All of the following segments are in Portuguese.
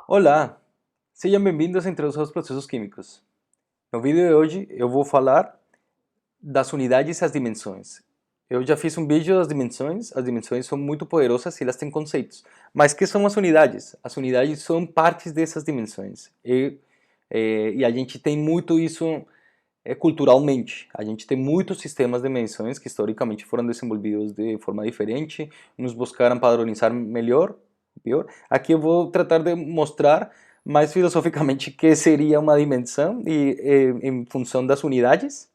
Olá, sejam bem-vindos a Introdução aos Processos Químicos. No vídeo de hoje eu vou falar das unidades e as dimensões. Eu já fiz um vídeo das dimensões, as dimensões são muito poderosas e elas têm conceitos. Mas o que são as unidades? As unidades são partes dessas dimensões. E a gente tem muito isso culturalmente. A gente tem muitos sistemas de medições que historicamente foram desenvolvidos de forma diferente, uns buscaram padronizar melhor, pior. Aqui eu vou tratar de mostrar mais filosoficamente que seria uma dimensão em função das unidades,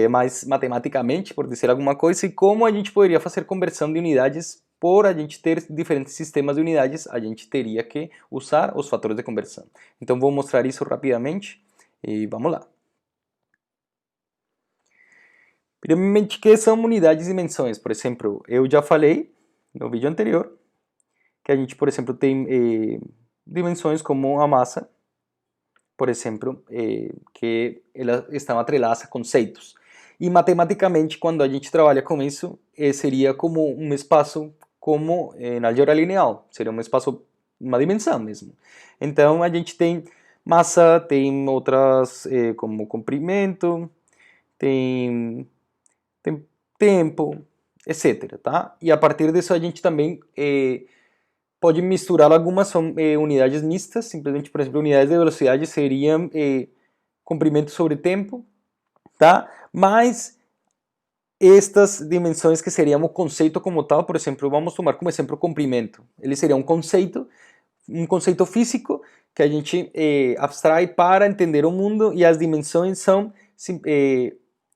mais matematicamente, por dizer alguma coisa, e como a gente poderia fazer conversão de unidades. Por a gente ter diferentes sistemas de unidades, a gente teria que usar os fatores de conversão. Então vou mostrar isso rapidamente e vamos lá. Primeiramente, o que são unidades e dimensões? Por exemplo, eu já falei no vídeo anterior que a gente, por exemplo, tem dimensões como a massa, por exemplo, que elas estão atreladas a conceitos. E matematicamente, quando a gente trabalha com isso, seria como um espaço, como na álgebra linear, seria um espaço, uma dimensão mesmo. Então, a gente tem massa, tem outras como comprimento, tem tempo, etc. Tá? E a partir disso a gente também pode misturar algumas unidades mistas, simplesmente, por exemplo, unidades de velocidade seriam comprimento sobre tempo, tá? Mas estas dimensões que seriam o conceito como tal, por exemplo, vamos tomar como exemplo o comprimento. Ele seria um conceito físico que a gente abstrai para entender o mundo e as dimensões são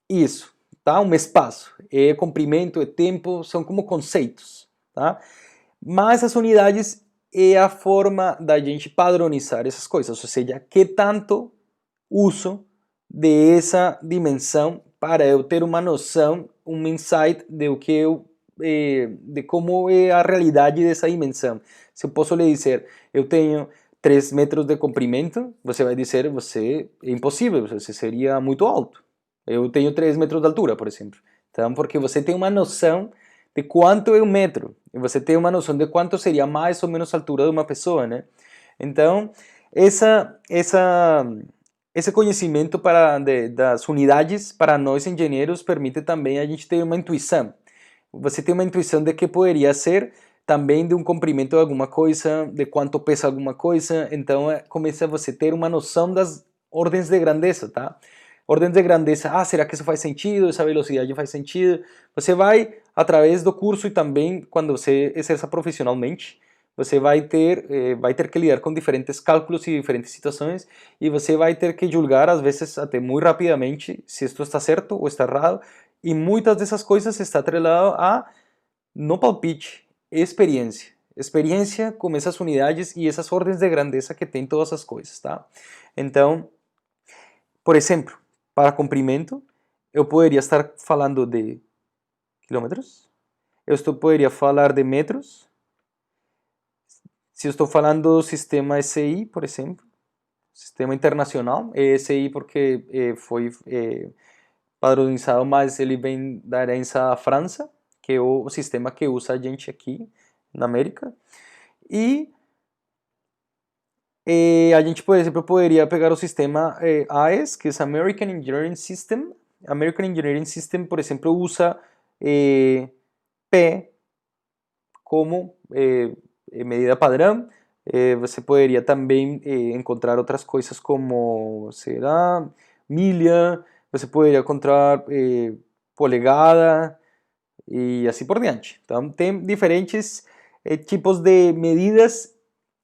isso, tá? Um espaço, comprimento, tempo, são como conceitos, tá? Mas as unidades é a forma da gente padronizar essas coisas, ou seja, que tanto uso dessa dimensão para eu ter uma noção, um insight de que de como é a realidade dessa dimensão. Se eu posso lhe dizer, eu tenho 3 metros de comprimento, você vai dizer, você é impossível, você seria muito alto. Eu tenho 3 metros de altura, por exemplo. Então, porque você tem uma noção de quanto é um metro, e você tem uma noção de quanto seria mais ou menos a altura de uma pessoa, né? Então, esse conhecimento das unidades para nós engenheiros permite também a gente ter uma intuição. Você tem uma intuição de que poderia ser também de um comprimento de alguma coisa, de quanto pesa alguma coisa, então começa você a ter uma noção das ordens de grandeza, tá? Ordens de grandeza, será que isso faz sentido? Essa velocidade faz sentido? Você vai, através do curso e também quando você exerça profissionalmente, você vai ter que lidar com diferentes cálculos e diferentes situações e você vai ter que julgar, às vezes até muito rapidamente, se isto está certo ou está errado, e muitas dessas coisas está atrelado a, no palpite, experiência. Experiência com essas unidades e essas ordens de grandeza que tem todas as coisas, tá? Então, por exemplo, para comprimento, eu poderia estar falando de quilômetros, poderia falar de metros, se eu estou falando do sistema SI, por exemplo, sistema internacional, SI porque foi padronizado, mas ele vem da herança da França, que é o sistema que usa a gente aqui na América. E a gente, por exemplo, poderia pegar o sistema AES, que é American Engineering System. American Engineering System, por exemplo, usa P como medida padrão. Você poderia também encontrar outras coisas como, será, milha, você poderia encontrar polegada e assim por diante. Então, tem diferentes tipos de medidas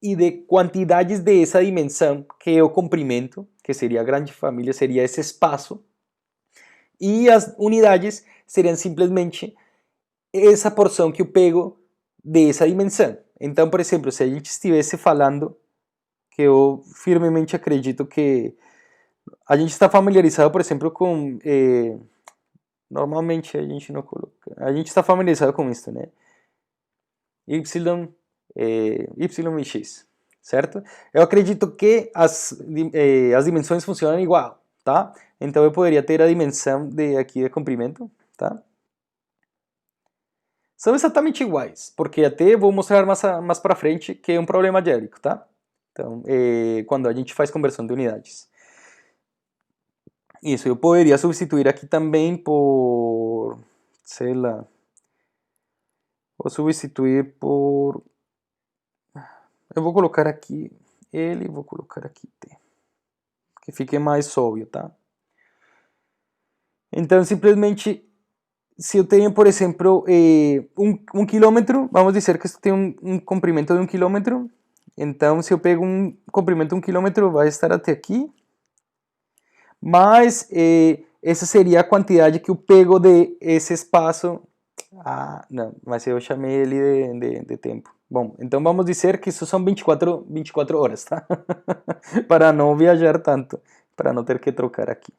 e de quantidades de essa dimensão, que é o comprimento, que seria a grande família, seria esse espaço, e as unidades seriam simplesmente essa porção que eu pego dessa dimensão. Então, por exemplo, se a gente estivesse falando, que eu firmemente acredito que a gente está familiarizado, por exemplo, com normalmente a gente não coloca, a gente está familiarizado com isso, né? Y, Y e X, certo? Eu acredito que as dimensões funcionam igual, tá? Então eu poderia ter a dimensão de aqui de comprimento, tá? São exatamente iguais, porque até vou mostrar mais para frente que é um problema algébrico, tá? Então, quando a gente faz conversão de unidades. Isso, eu poderia substituir aqui também por, sei lá, vou substituir por, eu vou colocar aqui ele, vou colocar aqui T, que fique mais óbvio, tá? Então, simplesmente, se eu tenho, por exemplo, um quilômetro, vamos dizer que isto tem um comprimento de 1 quilômetro, então, se eu pego um comprimento de 1 quilômetro, vai estar até aqui, mas essa seria a quantidade que eu pego de esse espaço. Ah, não, mas eu chamei ele de tempo. Bom, então vamos dizer que isso são 24 horas, tá? Para não viajar tanto, para não ter que trocar aqui.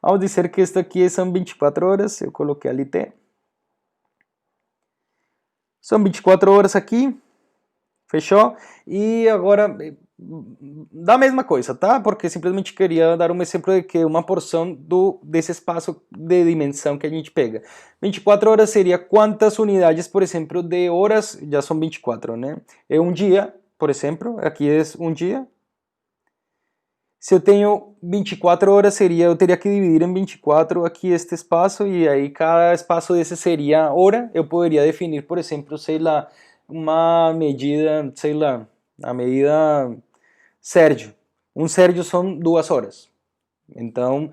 Vamos dizer que isto aqui são 24 horas, eu coloquei ali T. São 24 horas aqui, fechou? E agora, da mesma coisa, tá? Porque simplesmente queria dar um exemplo de que uma porção desse espaço de dimensão que a gente pega. 24 horas seria quantas unidades, por exemplo, de horas, já são 24, né? É um dia, por exemplo, aqui é um dia. Se eu tenho 24 horas, eu teria que dividir em 24 aqui este espaço, e aí cada espaço desse seria hora. Eu poderia definir, por exemplo, sei lá, uma medida, sei lá, a medida Sérgio. Um Sérgio são 2 horas. Então,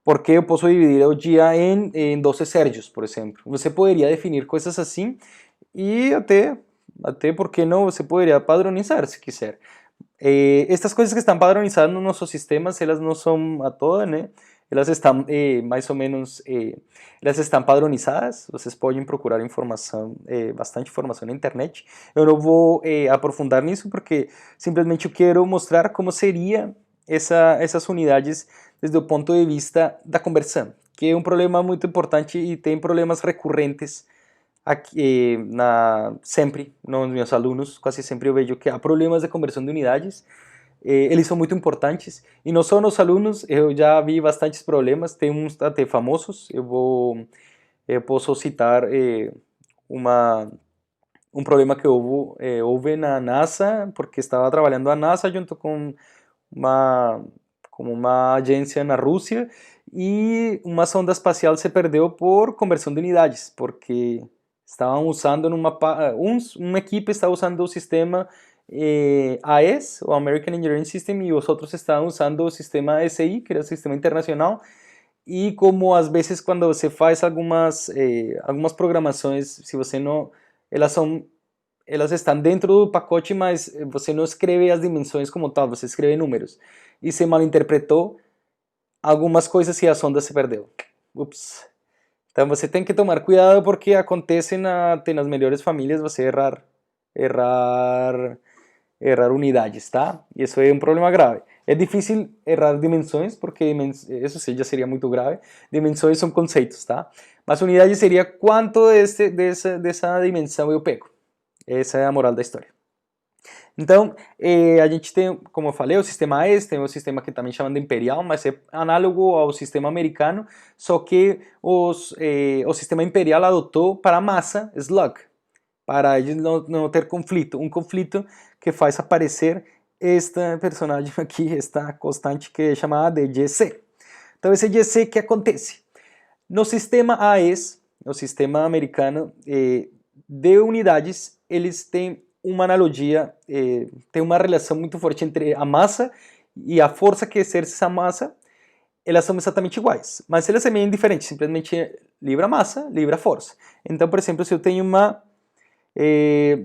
por que eu posso dividir o dia em 12 Sérgios, por exemplo? Você poderia definir coisas assim e até por que não, você poderia padronizar se quiser. Estas coisas que estão padronizadas nos nossos sistemas, elas não são a todas, né? Elas estão mais ou menos, elas estão padronizadas. Vocês podem procurar informação, bastante informação na internet. Eu não vou aprofundar nisso porque simplesmente eu quero mostrar como seria essas unidades desde o ponto de vista da conversão, que é um problema muito importante e tem problemas recorrentes aqui, sempre nos meus alunos, quase sempre eu vejo que há problemas de conversão de unidades, eles são muito importantes, e não só nos alunos, eu já vi bastantes problemas, tem uns até famosos, eu posso citar uma, um problema que houve na NASA, porque estava trabalhando a NASA junto uma, com uma agência na Rússia, e uma sonda espacial se perdeu por conversão de unidades, porque estavam usando uma equipe estava usando o sistema AES, o American Engineering System, e os outros estavam usando o sistema SI, que era o sistema internacional, e como às vezes quando você faz algumas programações, se você não, elas são elas estão dentro do pacote, mas você não escreve as dimensões como tal, você escreve números. E se malinterpretou algumas coisas e a sonda se perdeu. Ups. Então você tem que tomar cuidado porque acontece nas melhores famílias você errar, errar unidades, tá? E isso é um problema grave. É difícil errar dimensões porque isso já seria muito grave. Dimensões são conceitos, tá? Mas unidade seria quanto dessa dimensão eu pego. Essa é a moral da história. Então, a gente tem, como eu falei, o sistema AES, tem o sistema que também chamam de imperial, mas é análogo ao sistema americano, só que o sistema imperial adotou para a massa slug, para eles não ter conflito, um conflito que faz aparecer esta personagem aqui, esta constante que é chamada de GC. Então, esse GC, o que acontece? No sistema AES, no sistema americano de unidades, eles têm uma analogia, tem uma relação muito forte entre a massa e a força que exerce essa massa. Elas são exatamente iguais, mas elas são bem diferentes, simplesmente libra massa, libra força. Então, por exemplo, se eu tenho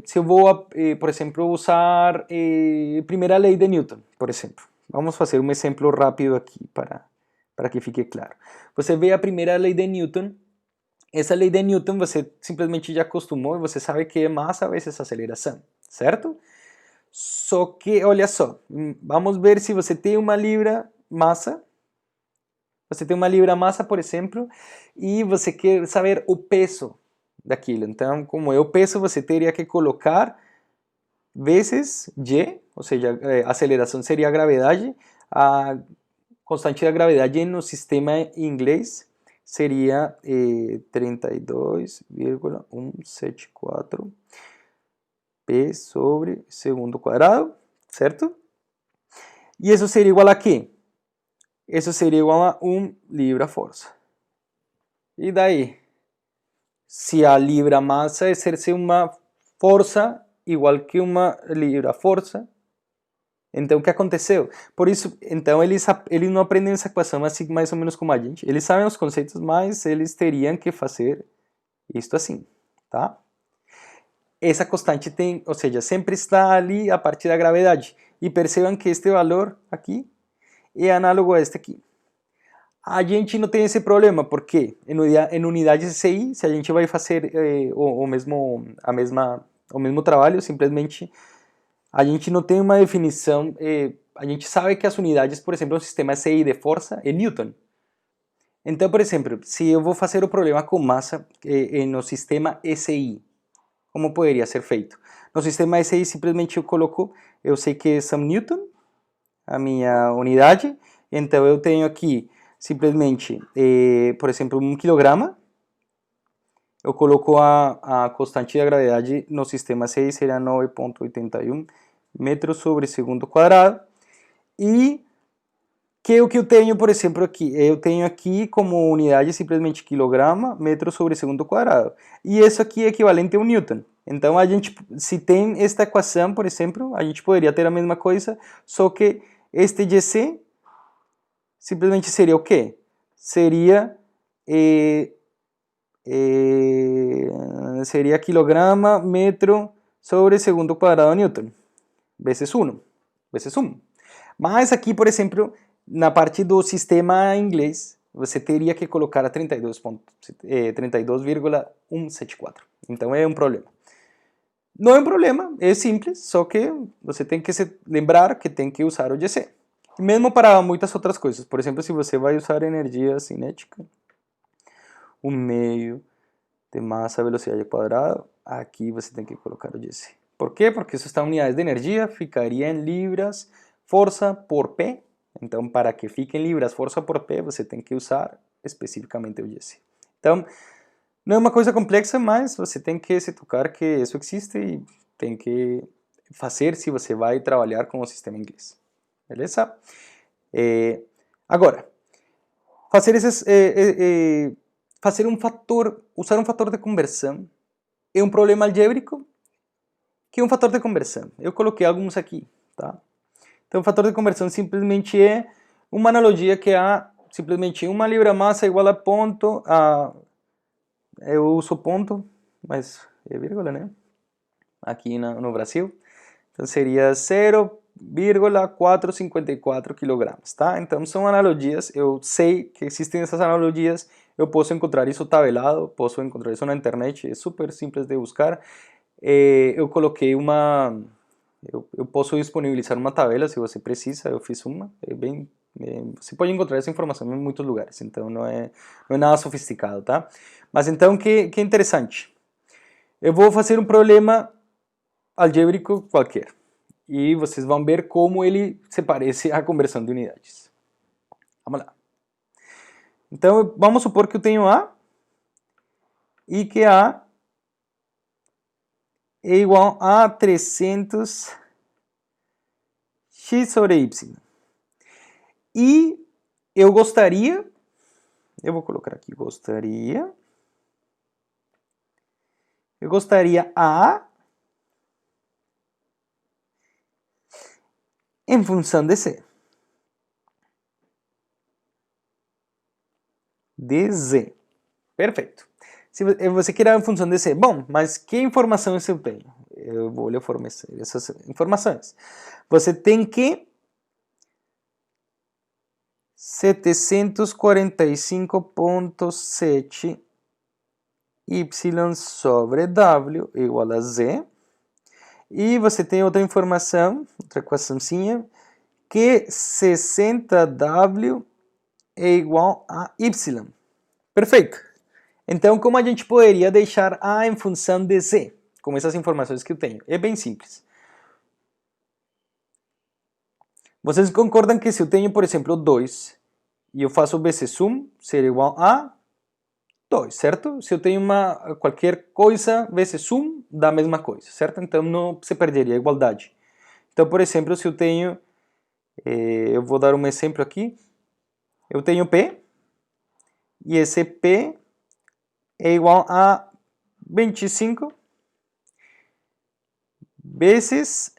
se eu vou, por exemplo, usar a primeira lei de Newton, por exemplo. Vamos fazer um exemplo rápido aqui para que fique claro. Você vê a primeira lei de Newton. Essa lei de Newton você simplesmente já acostumou e você sabe que é massa vezes aceleração, certo? Só que, olha só, vamos ver se você tem uma libra massa. Você tem uma libra massa, por exemplo, e você quer saber o peso daquilo. Então, como é o peso, você teria que colocar vezes g, ou seja, a aceleração seria a gravidade, a constante da gravidade no sistema inglês seria 32,174 p sobre segundo quadrado, certo? E isso seria igual a quê? Isso seria igual a 1 libra força. E daí? Se a libra massa exerce uma força igual que uma libra força, então o que aconteceu? Por isso, então eles não aprendem essa equação assim mais ou menos como a gente. Eles sabem os conceitos, mas eles teriam que fazer isto assim, tá? Essa constante tem, ou seja, sempre está ali a partir da gravidade. E percebam que este valor aqui é análogo a este aqui. A gente não tem esse problema, porque em unidades SI, se a gente vai fazer o mesmo trabalho, simplesmente a gente não tem uma definição, a gente sabe que as unidades, por exemplo, no sistema SI de força é Newton. Então, por exemplo, se eu vou fazer o problema com massa no sistema SI, como poderia ser feito? No sistema SI, simplesmente eu sei que são Newton, a minha unidade, então eu tenho aqui simplesmente, por exemplo, 1 quilograma, eu coloco a constante da gravidade no sistema SI, seria 9,81 metros sobre segundo quadrado, e que é o que eu tenho, por exemplo, aqui? Eu tenho aqui como unidade simplesmente quilograma, metro sobre segundo quadrado. E isso aqui é equivalente a 1 newton. Então, a gente, se tem esta equação, por exemplo, a gente poderia ter a mesma coisa, só que este GC simplesmente seria o quê? Seria, seria quilograma, metro sobre segundo quadrado newton, vezes 1, vezes 1. Mas aqui, por exemplo, na parte do sistema inglês, você teria que colocar a 32,174. Então é um problema. Não é um problema, é simples, só que você tem que se lembrar que tem que usar o GC. Mesmo para muitas outras coisas. Por exemplo, se você vai usar energia cinética, 1/2 de massa velocidade quadrada, aqui você tem que colocar o GC. Por quê? Porque isso está em unidades de energia, ficaria em libras força por P. Então, para que fique em libras força por P, você tem que usar especificamente o GC. Então, não é uma coisa complexa, mas você tem que se tocar que isso existe e tem que fazer se você vai trabalhar com o sistema inglês. Beleza? Agora, fazer usar um fator de conversão é um problema algébrico que é um fator de conversão. Eu coloquei alguns aqui, tá? Então, o fator de conversão simplesmente é uma analogia que há simplesmente 1 libra massa igual a ponto, eu uso ponto, mas é vírgula, né? Aqui no Brasil. Então, seria 0,454 quilogramas, tá? Então, são analogias, eu sei que existem essas analogias, eu posso encontrar isso tabelado, posso encontrar isso na internet, é super simples de buscar. Eu coloquei eu posso disponibilizar uma tabela se você precisa, eu fiz uma, você pode encontrar essa informação em muitos lugares, então não é nada sofisticado, tá? Mas então, que interessante. Eu vou fazer um problema algébrico qualquer, e vocês vão ver como ele se parece à conversão de unidades. Vamos lá. Então, vamos supor que eu tenho A, e que A é igual a 300 x sobre y. E eu gostaria, eu vou colocar aqui, eu gostaria A em função de C. De Z. Perfeito. Se você quer a função de C, bom, mas que informações eu tenho? Eu vou lhe fornecer essas informações. Você tem que 745,7 y sobre w igual a z. E você tem outra informação, outra equaçãozinha, que 60w é igual a y. Perfeito. Então, como a gente poderia deixar A em função de Z, com essas informações que eu tenho? É bem simples. Vocês concordam que se eu tenho, por exemplo, 2 e eu faço vezes sum, seria igual a 2, certo? Se eu tenho qualquer coisa vezes sum, dá a mesma coisa, certo? Então não se perderia a igualdade. Então, por exemplo, se eu tenho, eu vou dar um exemplo aqui, eu tenho P, e esse P é igual a 25 vezes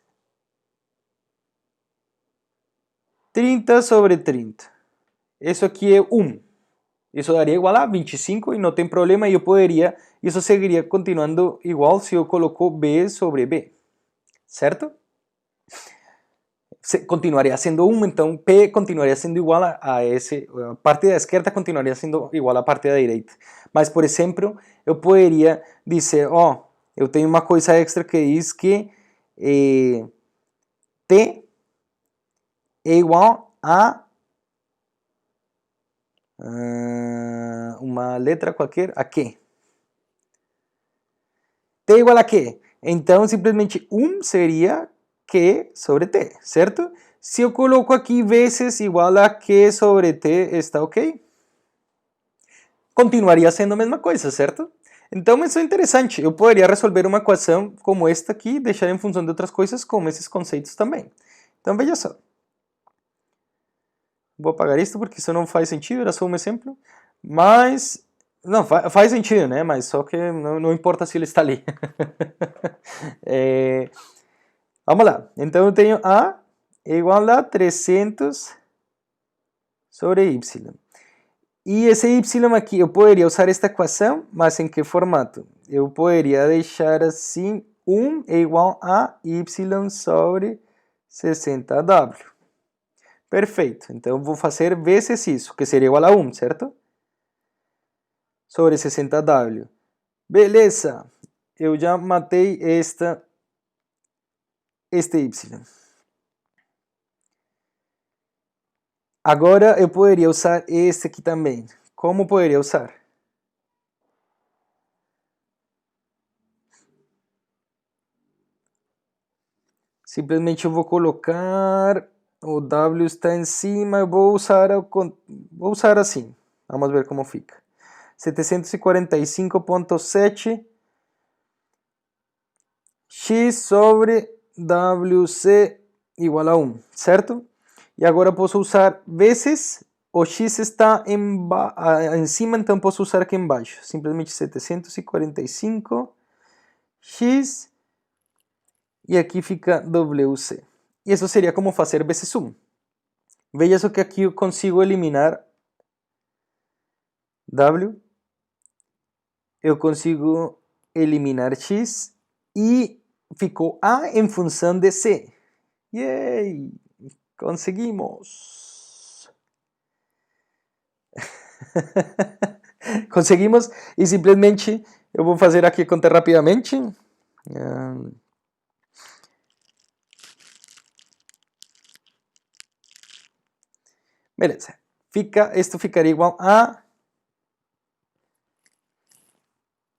30 sobre 30. Isso aqui é 1. Isso daria igual a 25 e não tem problema, eu poderia, isso seguiria continuando igual se eu coloco B sobre B, certo? Continuaria sendo 1, então P continuaria sendo igual a esse, a parte da esquerda continuaria sendo igual à parte da direita. Mas, por exemplo, eu poderia dizer, ó, eu tenho uma coisa extra que diz que T é igual a uma letra qualquer, a Q. T igual a Q. Então, simplesmente 1 seria Q sobre T, certo? Se eu coloco aqui vezes igual a Q sobre T, está ok? Continuaria sendo a mesma coisa, certo? Então, isso é interessante. Eu poderia resolver uma equação como esta aqui, deixar em função de outras coisas com esses conceitos também. Então, veja só. Vou apagar isso porque isso não faz sentido, era só um exemplo. Mas, não, faz sentido, né? Mas só que não importa se ele está ali. Vamos lá. Então, eu tenho A igual a 300 sobre Y. E esse Y aqui, eu poderia usar esta equação, mas em que formato? Eu poderia deixar assim, 1 é igual a Y sobre 60W. Perfeito, então vou fazer vezes isso, que seria igual a 1, certo? Sobre 60W. Beleza, eu já matei este Y. Agora eu poderia usar este aqui também. Como poderia usar? Simplesmente eu vou colocar, o W está em cima, eu vou usar assim. Vamos ver como fica. 745.7 x sobre WC igual a 1, certo? E agora posso usar vezes, o x está em cima, então posso usar aqui embaixo. Simplesmente 745 x e aqui fica WC. E isso seria como fazer vezes 1. Veja só que aqui eu consigo eliminar W, eu consigo eliminar X e ficou A em função de C. Yay! Conseguimos! Conseguimos e simplesmente eu vou fazer aqui a conta rapidamente. Beleza. Isto ficaria igual a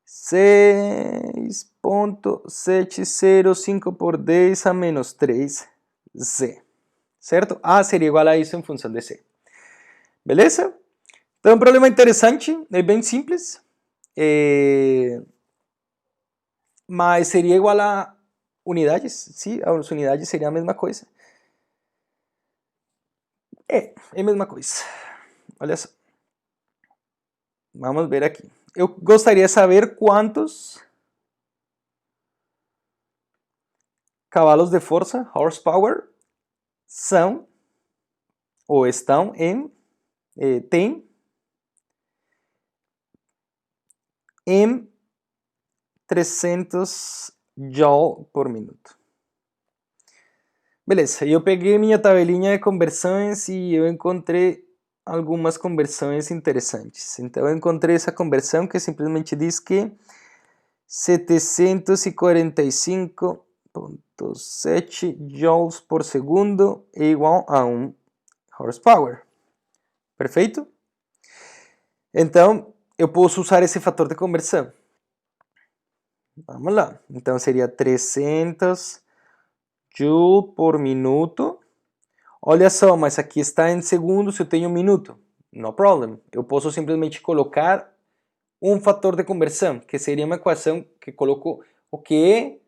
6.705 por 10 a menos 3 Z. Certo? A seria igual a isso em função de C. Beleza? Então é um problema interessante, é bem simples. Mas seria igual a unidades, sim, as unidades seria a mesma coisa. É a mesma coisa. Olha só. Vamos ver aqui. Eu gostaria de saber quantos cavalos de força, horsepower, são ou estão tem em 300 joule por minuto. Beleza, eu peguei minha tabelinha de conversões e eu encontrei algumas conversões interessantes. Então eu encontrei essa conversão que simplesmente diz que 745.7 joules por segundo é igual a 1 horsepower. Perfeito? Então eu posso usar esse fator de conversão. Vamos lá. Então seria 300 joules por minuto. Olha só, mas aqui está em segundos, eu tenho um minuto. No problem. Eu posso simplesmente colocar um fator de conversão, que seria uma equação que coloco o que é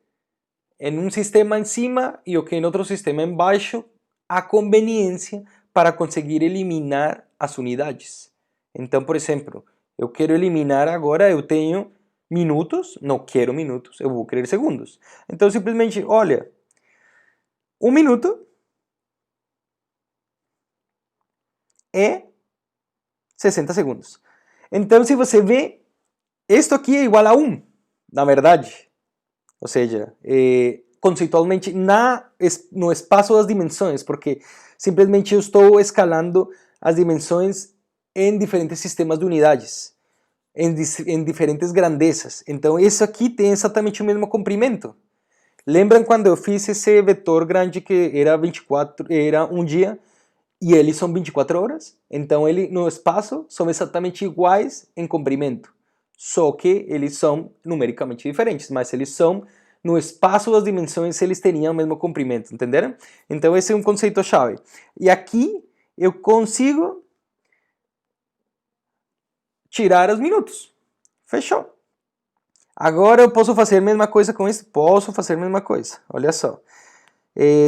em um sistema em cima e o que em outro sistema embaixo, a conveniência para conseguir eliminar as unidades. Então, por exemplo, eu quero eliminar agora, eu tenho minutos, não quero minutos, eu vou querer segundos. Então, simplesmente, olha, 1 minuto é 60 segundos. Então, se você vê, isto aqui é igual a 1, na verdade. Ou seja, conceitualmente no espaço das dimensões, porque simplesmente eu estou escalando as dimensões em diferentes sistemas de unidades, em diferentes grandezas. Então, isso aqui tem exatamente o mesmo comprimento. Lembram quando eu fiz esse vetor grande que era 24, era um dia, e eles são 24 horas? Então, ele no espaço são exatamente iguais em comprimento, só que eles são numericamente diferentes, mas eles são no espaço das dimensões, eles teriam o mesmo comprimento, entenderam? Então, esse é um conceito-chave. E aqui eu consigo tirar os minutos. Fechou. Agora eu posso fazer a mesma coisa com isso? Posso fazer a mesma coisa. Olha só.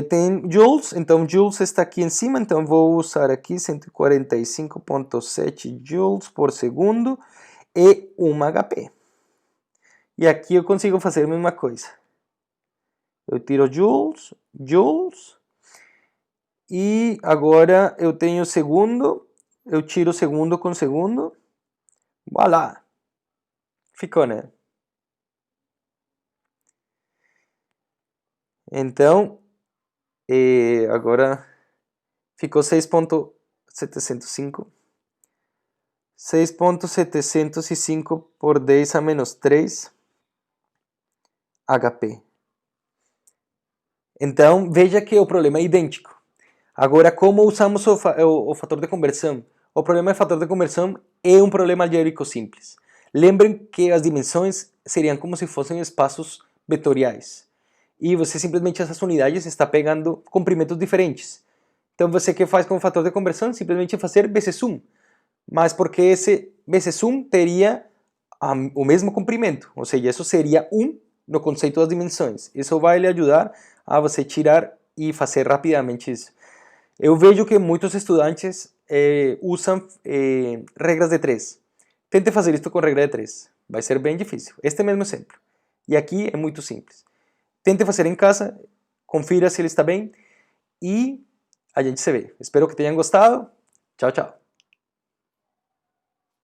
Tem joules, então joules está aqui em cima, então vou usar aqui 145.7 joules por segundo e 1 HP. E aqui eu consigo fazer a mesma coisa. Eu tiro joules, joules, e agora eu tenho segundo, eu tiro segundo com segundo, voilà, ficou, né? Então, agora ficou 6.705. 6.705 por 10 a menos 3 HP. Então, veja que o problema é idêntico. Agora, como usamos o fator de conversão? O problema do fator de conversão é um problema algébrico simples. Lembrem que as dimensões seriam como se fossem espaços vetoriais. E você simplesmente, essas unidades, está pegando comprimentos diferentes. Então, você que faz com o fator de conversão? Simplesmente fazer vezes 1. Mas porque esse vezes 1 teria o mesmo comprimento. Ou seja, isso seria 1 no conceito das dimensões. Isso vai lhe ajudar a você tirar e fazer rapidamente isso. Eu vejo que muitos estudantes usam regras de 3. Tente fazer isto com regra de 3. Vai ser bem difícil. Este mesmo exemplo. E aqui é muito simples. Tente fazer em casa, confira se ele está bem e a gente se vê. Espero que tenham gostado. Tchau, tchau.